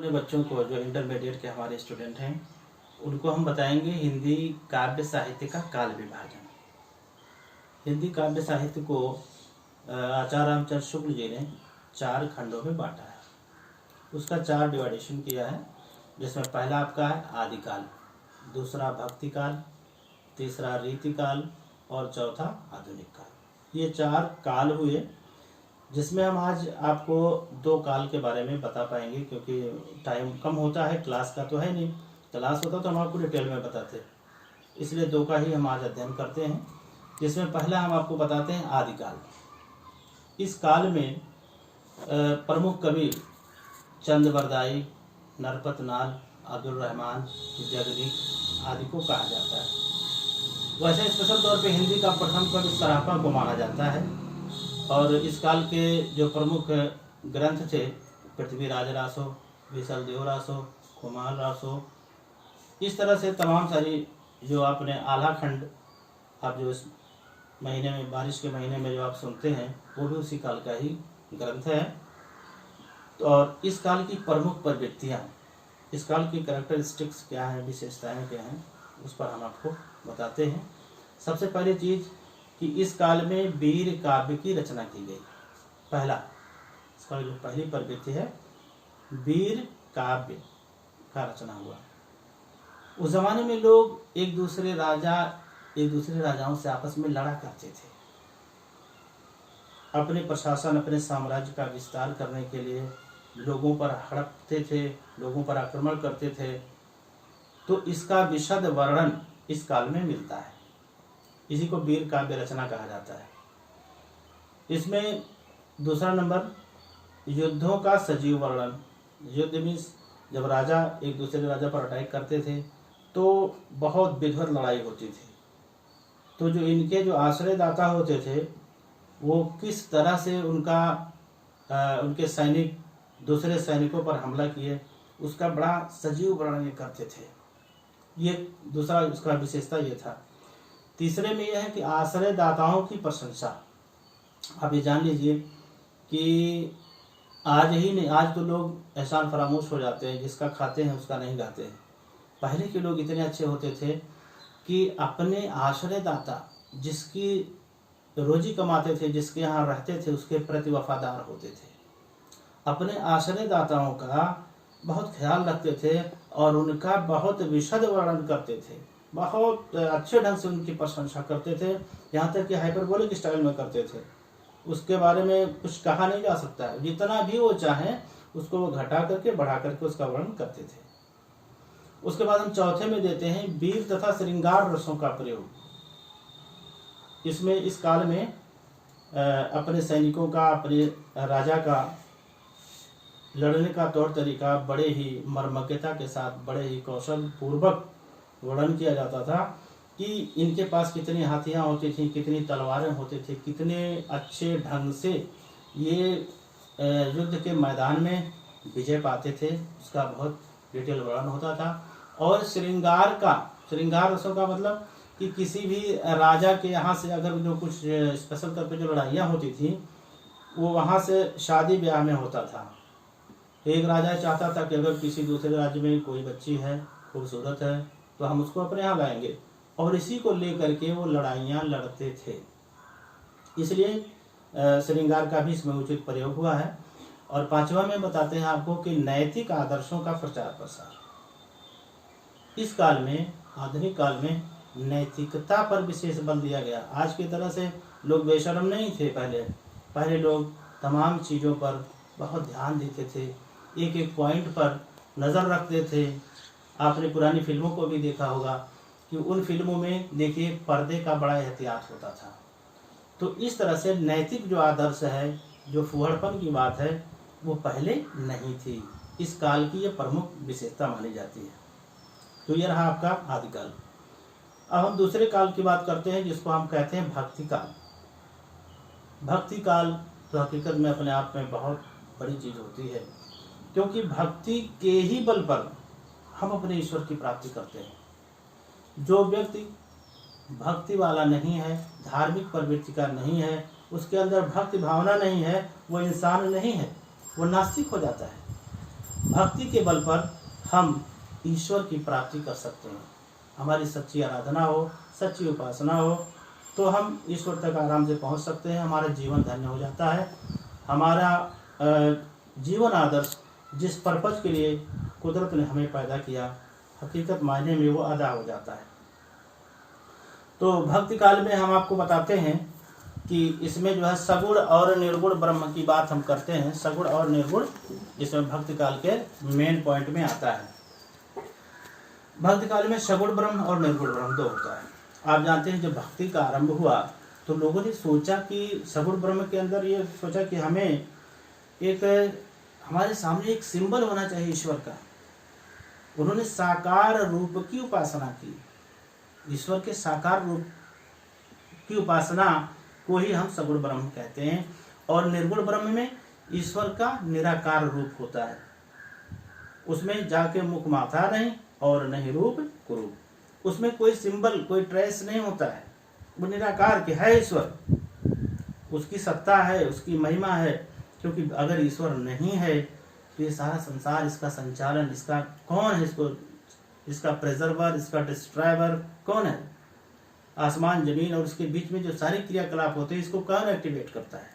अपने बच्चों को, जो इंटरमीडिएट के हमारे स्टूडेंट हैं, उनको हम बताएंगे हिंदी काव्य साहित्य का काल विभाजन। हिंदी काव्य साहित्य को आचार्य रामचंद्र शुक्ल जी ने 4 खंडों में बांटा है। उसका 4 डिवाइडेशन किया है, जिसमें पहला आपका है आदिकाल, दूसरा भक्ति काल, तीसरा रीति काल और चौथा आधुनिक काल। ये 4 काल हुए, जिसमें हम आज आपको 2 काल के बारे में बता पाएंगे, क्योंकि टाइम कम होता है, क्लास का तो है नहीं। क्लास होता तो हम आपको डिटेल में बताते, इसलिए 2 का ही हम आज अध्ययन करते हैं। जिसमें पहला हम आपको बताते हैं आदिकाल। इस काल में प्रमुख कवि चंद बरदाई, नरपत नाल, अब्दुल रहमान, जगदीप आदि को कहा जाता है। वैसे स्पेशल तौर पे हिंदी का प्रथम कवि सराफा को माना जाता है। और इस काल के जो प्रमुख ग्रंथ थे, पृथ्वीराज रासो, विसल देव रासो, कुमार रासो, इस तरह से तमाम सारी जो आपने आला खंड, आप जो इस महीने में, बारिश के महीने में जो आप सुनते हैं, वो भी उसी काल का ही ग्रंथ है। और इस काल की प्रमुख प्रवृत्तियाँ, इस काल की कैरेक्टरिस्टिक्स क्या हैं, विशेषताएं क्या हैं, उस पर हम आपको बताते हैं। सबसे पहली चीज़ कि इस काल में वीर काव्य की रचना की गई। पहला, इसका जो पहली प्रवृत्ति है, वीर काव्य का रचना हुआ। उस जमाने में लोग एक दूसरे राजाओं से आपस में लड़ा करते थे। अपने प्रशासन, अपने साम्राज्य का विस्तार करने के लिए लोगों पर हड़पते थे, लोगों पर आक्रमण करते थे। तो इसका विशद वर्णन इस काल में मिलता है। इसी को वीर काव्य रचना कहा जाता है। इसमें दूसरा नंबर, युद्धों का सजीव वर्णन। युद्ध में जब राजा एक दूसरे राजा पर अटैक करते थे तो बहुत विध्वंस लड़ाई होती थी। तो जो इनके जो आश्रयदाता होते थे, वो किस तरह से उनके सैनिक दूसरे सैनिकों पर हमला किए, उसका बड़ा सजीव वर्णन करते थे। ये दूसरा उसका विशेषता ये था। तीसरे में यह है कि आश्रयदाताओं की प्रशंसा। आप ये जान लीजिए कि आज ही नहीं, आज तो लोग एहसान फरामोश हो जाते हैं, जिसका खाते हैं उसका नहीं गाते हैं। पहले के लोग इतने अच्छे होते थे कि अपने आश्रयदाता, जिसकी रोजी कमाते थे, जिसके यहाँ रहते थे, उसके प्रति वफादार होते थे। अपने आश्रयदाताओं का बहुत ख्याल रखते थे और उनका बहुत विशद वर्णन करते थे, बहुत अच्छे ढंग से उनकी प्रशंसा करते थे, यहाँ तक कि हाइपरबोलिक स्टाइल में करते थे। उसके बारे में कुछ कहा नहीं जा सकता है, जितना भी वो चाहें उसको वो घटा करके बढ़ा करके उसका वर्णन करते थे। उसके बाद हम चौथे में देते हैं वीर तथा श्रृंगार रसों का प्रयोग। इसमें इस काल में अपने सैनिकों का, अपने राजा का लड़ने का तौर तरीका बड़े ही मर्मज्ञता के साथ, बड़े ही कौशल पूर्वक वर्णन किया जाता था कि इनके पास कितनी हाथियाँ होती थी, कितनी तलवारें होती थी, कितने अच्छे ढंग से ये युद्ध के मैदान में विजय पाते थे, उसका बहुत डिटेल वर्णन होता था। और श्रृंगार रसों का मतलब कि किसी भी राजा के यहाँ से अगर जो कुछ स्पेशल तौर पे जो लड़ाइयाँ होती थी, वो वहाँ से शादी ब्याह में होता था। एक राजा चाहता था कि अगर किसी दूसरे राज्य में कोई बच्ची है, खूबसूरत है, तो हम उसको अपने यहाँ लाएंगे, और इसी को लेकर के वो लड़ाइयाँ लड़ते थे। इसलिए श्रृंगार का भी इसमें उचित प्रयोग हुआ है। और पांचवा में बताते हैं आपको कि नैतिक आदर्शों का प्रचार प्रसार। इस काल में, आधुनिक काल में, नैतिकता पर विशेष बल दिया गया। आज की तरह से लोग बेशर्म नहीं थे। पहले लोग तमाम चीज़ों पर बहुत ध्यान देते थे, एक एक पॉइंट पर नज़र रखते थे। आपने पुरानी फिल्मों को भी देखा होगा कि उन फिल्मों में देखिए पर्दे का बड़ा एहतियात होता था। तो इस तरह से नैतिक जो आदर्श है, जो फुहड़पन की बात है, वो पहले नहीं थी। इस काल की ये प्रमुख विशेषता मानी जाती है। तो ये रहा आपका आदिकाल। अब हम दूसरे काल की बात करते हैं, जिसको हम कहते हैं भक्ति काल। भक्ति काल तो हकीकत में अपने आप में बहुत बड़ी चीज़ होती है, क्योंकि भक्ति के ही बल पर हम अपने ईश्वर की प्राप्ति करते हैं। जो व्यक्ति भक्ति वाला नहीं है, धार्मिक प्रवृत्ति का नहीं है, उसके अंदर भक्ति भावना नहीं है, वो इंसान नहीं है, वो नास्तिक हो जाता है। भक्ति के बल पर हम ईश्वर की प्राप्ति कर सकते हैं। हमारी सच्ची आराधना हो, सच्ची उपासना हो, तो हम ईश्वर तक आराम से पहुंच सकते हैं। हमारा जीवन धन्य हो जाता है। हमारा जीवन आदर्श जिस पर्पज के लिए कुदरत ने हमें पैदा किया, हकीकत मायने में वो अदा हो जाता है। तो भक्ति काल में हम आपको बताते हैं कि इसमें जो है सगुण और निर्गुण ब्रह्म की बात हम करते हैं। सगुण और निर्गुण इसमें भक्ति काल के मेन पॉइंट में आता है। भक्ति काल में सगुण ब्रह्म और निर्गुण ब्रह्म दो होता है। आप जानते हैं जब भक्ति का आरंभ हुआ तो लोगों ने सोचा कि सगुण ब्रह्म के अंदर ये सोचा कि हमें एक हमारे सामने एक सिंबल होना चाहिए ईश्वर का। उन्होंने साकार रूप की उपासना की। ईश्वर के साकार रूप की उपासना को ही हम सगुण ब्रह्म कहते हैं। और निर्गुण ब्रह्म में ईश्वर का निराकार रूप होता है। उसमें जाके मुख माथा नहीं और नहीं रूप कुरूप। उसमें कोई सिंबल, कोई ट्रेस नहीं होता है। वो निराकार के है ईश्वर, उसकी सत्ता है, उसकी महिमा है। क्योंकि अगर ईश्वर नहीं है तो ये सारा संसार, इसका संचालन, इसका कौन है, इसका प्रेजर्वर, इसका डिस्ट्रॉयर कौन है? आसमान, जमीन और उसके बीच में जो सारे क्रियाकलाप होते हैं, इसको कौन एक्टिवेट करता है?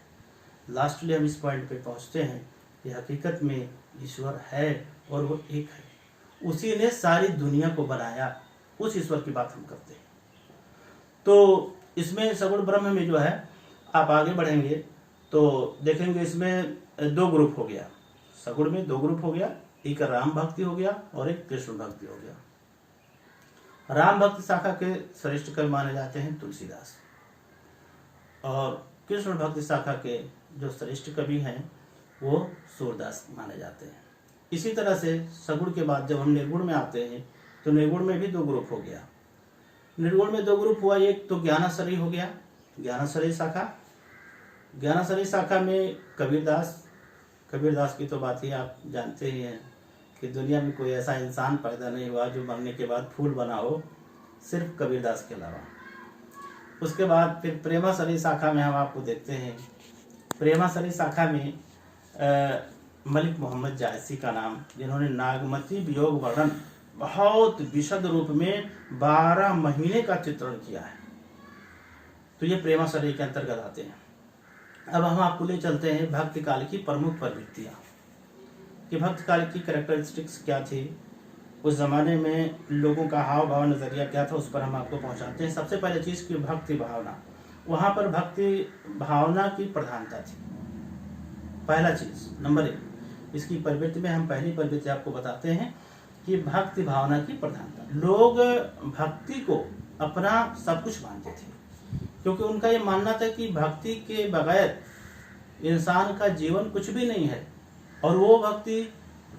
लास्टली हम इस पॉइंट पे पहुंचते हैं कि हकीकत में ईश्वर है और वो एक है। उसी ने सारी दुनिया को बनाया। उस ईश्वर की बात हम करते हैं। तो इसमें सगुण ब्रह्म में जो है, आप आगे बढ़ेंगे तो देखेंगे इसमें दो ग्रुप हो गया। सगुण में दो ग्रुप हो गया, एक राम भक्ति हो गया और एक कृष्ण भक्ति हो गया। राम भक्ति शाखा के श्रेष्ठ कवि माने जाते हैं तुलसीदास, और कृष्ण भक्ति शाखा के जो श्रेष्ठ कवि हैं वो सूरदास माने जाते हैं। इसी तरह से सगुण के बाद जब हम निर्गुण में आते हैं तो निर्गुण में भी दो ग्रुप हो गया। निर्गुण में दो ग्रुप हुआ, एक तो ज्ञानाश्रयी हो गया, ज्ञानाश्रयी शाखा। ज्ञानाश्रयी शाखा में कबीरदास की तो बात ही आप जानते ही हैं कि दुनिया में कोई ऐसा इंसान पैदा नहीं हुआ जो मरने के बाद फूल बना हो, सिर्फ कबीरदास के अलावा। उसके बाद फिर प्रेमाश्रयी शाखा में हम आपको देखते हैं। प्रेमाश्रयी शाखा में मलिक मोहम्मद जायसी का नाम, जिन्होंने नागमती वियोग वर्णन बहुत विशद रूप में 12 महीने का चित्रण किया है, तो ये प्रेमाश्रयी के अंतर्गत आते हैं। अब हम आपको ले चलते हैं भक्ति काल की प्रमुख प्रवृत्तियां, कि भक्ति काल की कैरेक्टरिस्टिक्स क्या थी, उस जमाने में लोगों का हाव भाव नजरिया क्या था, उस पर हम आपको पहुंचाते हैं। सबसे पहले चीज की भक्ति भावना, वहां पर भक्ति भावना की प्रधानता थी। पहला चीज नंबर 1, इसकी प्रवृत्ति में हम पहली प्रवृत्ति आपको बताते हैं कि भक्ति भावना की प्रधानता। लोग भक्ति को अपना सब कुछ मानते थे, क्योंकि उनका ये मानना था कि भक्ति के बगैर इंसान का जीवन कुछ भी नहीं है, और वो भक्ति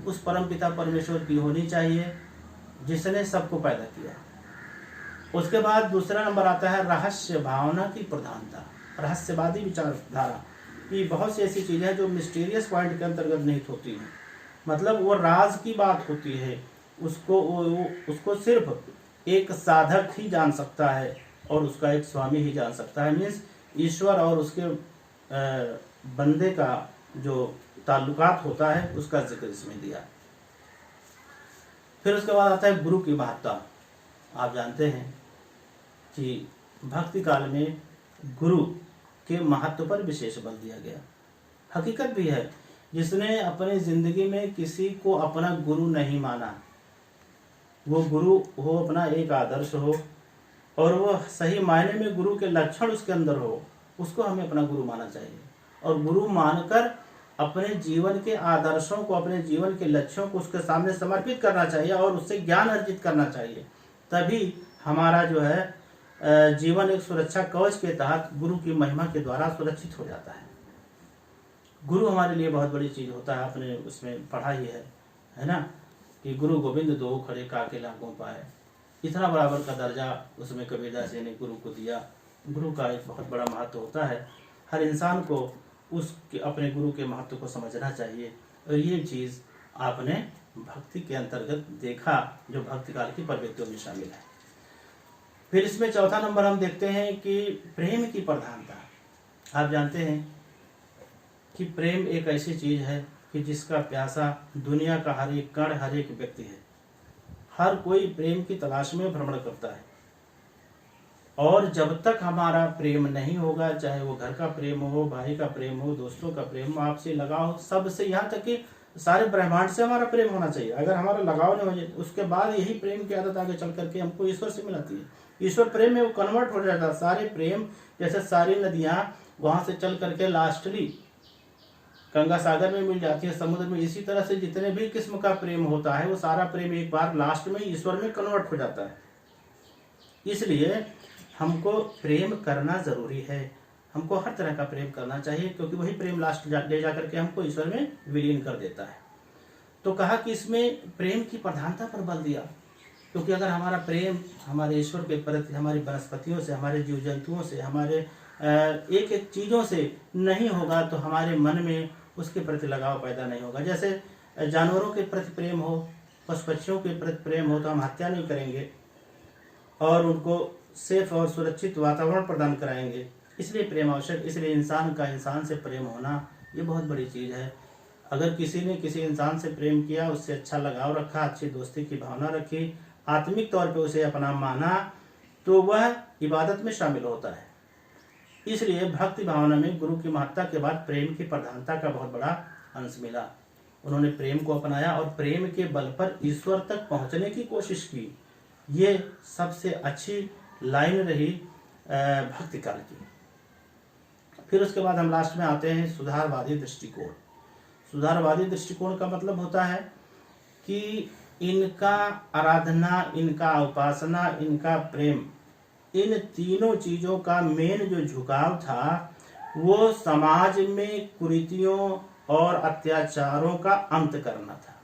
उस परम पिता परमेश्वर की होनी चाहिए जिसने सबको पैदा किया। उसके बाद दूसरा नंबर आता है रहस्य भावना की प्रधानता, रहस्यवादी विचारधारा, कि बहुत सी ऐसी चीजें हैं जो मिस्टीरियस पॉइंट के अंतर्गत नहीं होती हैं, मतलब वो राज की बात होती है, उसको सिर्फ एक साधक ही जान सकता है और उसका एक स्वामी ही जान सकता है। मीन्स ईश्वर और उसके बंदे का जो ताल्लुकात होता है उसका जिक्र इसमें दिया। फिर उसके बाद आता है गुरु की महत्ता। आप जानते हैं कि भक्ति काल में गुरु के महत्व पर विशेष बल दिया गया। हकीकत भी है, जिसने अपनी जिंदगी में किसी को अपना गुरु नहीं माना, वो गुरु हो अपना एक आदर्श हो और वो सही मायने में गुरु के लक्षण उसके अंदर हो, उसको हमें अपना गुरु मानना चाहिए। और गुरु मानकर अपने जीवन के आदर्शों को, अपने जीवन के लक्ष्यों को उसके सामने समर्पित करना चाहिए और उससे ज्ञान अर्जित करना चाहिए। तभी हमारा जो है जीवन एक सुरक्षा कवच के तहत गुरु की महिमा के द्वारा सुरक्षित हो जाता है। गुरु हमारे लिए बहुत बड़ी चीज होता है। आपने उसमें पढ़ा ही है ना, कि गुरु गोविंद दो खड़े काके लागों पाए। इतना बराबर का दर्जा उसमें कबीरदास जी ने गुरु को दिया। गुरु का एक बहुत बड़ा महत्व होता है। हर इंसान को उसके अपने गुरु के महत्व को समझना चाहिए, और ये चीज आपने भक्ति के अंतर्गत देखा जो भक्ति काल की प्रवृत्तियों में शामिल है। फिर इसमें चौथा नंबर हम देखते हैं कि प्रेम की प्रधानता। आप जानते हैं कि प्रेम एक ऐसी चीज है कि जिसका प्यासा दुनिया का हर एक कण, हर एक व्यक्ति है। हर कोई प्रेम की तलाश में भ्रमण करता है, और जब तक हमारा प्रेम नहीं होगा, चाहे वो घर का प्रेम हो, भाई का प्रेम हो, दोस्तों का प्रेम हो, आपसे लगाव, सबसे, यहाँ तक कि सारे ब्रह्मांड से हमारा प्रेम होना चाहिए। अगर हमारा लगाव नहीं हो जाए, उसके बाद यही प्रेम की आदत आगे चल करके हमको ईश्वर से मिलाती है। ईश्वर प्रेम में वो कन्वर्ट हो जाता है। सारे प्रेम, जैसे सारी नदियां वहां से चल करके लास्टली गंगा सागर में मिल जाती है, समुद्र में, इसी तरह से जितने भी किस्म का प्रेम होता है वो सारा प्रेम एक बार लास्ट में ईश्वर में कन्वर्ट हो जाता है। इसलिए हमको प्रेम करना जरूरी है। हमको हर तरह का प्रेम करना चाहिए, क्योंकि वही प्रेम लास्ट ले जाकर के हमको ईश्वर में विलीन कर देता है। तो कहा कि इसमें प्रेम की प्रधानता पर बल दिया, क्योंकि अगर हमारा प्रेम हमारे ईश्वर के प्रति, हमारी वनस्पतियों से, हमारे जीव जंतुओं से, हमारे एक एक चीज़ों से नहीं होगा, तो हमारे मन में उसके प्रति लगाव पैदा नहीं होगा। जैसे जानवरों के प्रति प्रेम हो, पशु पक्षियों के प्रति प्रेम हो, तो हम हत्या नहीं करेंगे और उनको सेफ और सुरक्षित वातावरण प्रदान कराएंगे। इसलिए प्रेम आवश्यक। इसलिए इंसान का इंसान से प्रेम होना ये बहुत बड़ी चीज़ है। अगर किसी ने किसी इंसान से प्रेम किया, उससे अच्छा लगाव रखा, अच्छी दोस्ती की भावना रखी, आत्मिक तौर पे उसे अपना माना, तो वह इबादत में शामिल होता है। इसलिए भक्ति भावना में गुरु की महत्ता के बाद प्रेम की प्रधानता का बहुत बड़ा अंश मिला। उन्होंने प्रेम को अपनाया और प्रेम के बल पर ईश्वर तक पहुंचने की कोशिश की। ये सबसे अच्छी लाइन रही भक्ति काल की। फिर उसके बाद हम लास्ट में आते हैं सुधारवादी दृष्टिकोण। सुधारवादी दृष्टिकोण का मतलब होता है कि इनका आराधना, इनका उपासना, इनका प्रेम, इन तीनों चीजों का मेन जो झुकाव था वो समाज में कुरीतियों और अत्याचारों का अंत करना था।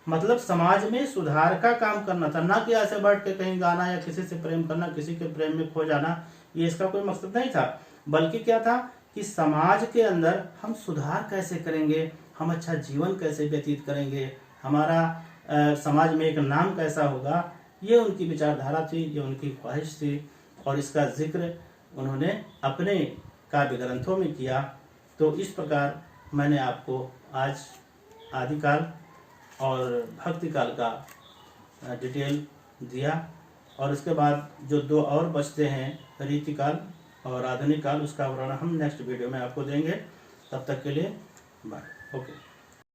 मतलब समाज में सुधार का काम करना था, ना कि ऐसे बैठ के कहीं गाना या किसी से प्रेम करना, किसी के प्रेम में खो जाना, ये इसका कोई मकसद नहीं था। बल्कि क्या था कि समाज के अंदर हम सुधार कैसे करेंगे, हम अच्छा जीवन कैसे व्यतीत करेंगे, हमारा समाज में एक नाम कैसा होगा, ये उनकी विचारधारा थी, ये उनकी ख्वाहिश थी। और इसका जिक्र उन्होंने अपने काव्य ग्रंथों में किया। तो इस प्रकार मैंने आपको आज आदिकाल और भक्ति काल का डिटेल दिया, और उसके बाद जो दो और बचते हैं रीतिकाल और आधुनिक काल, उसका वर्णन हम नेक्स्ट वीडियो में आपको देंगे। तब तक के लिए बाय। ओके।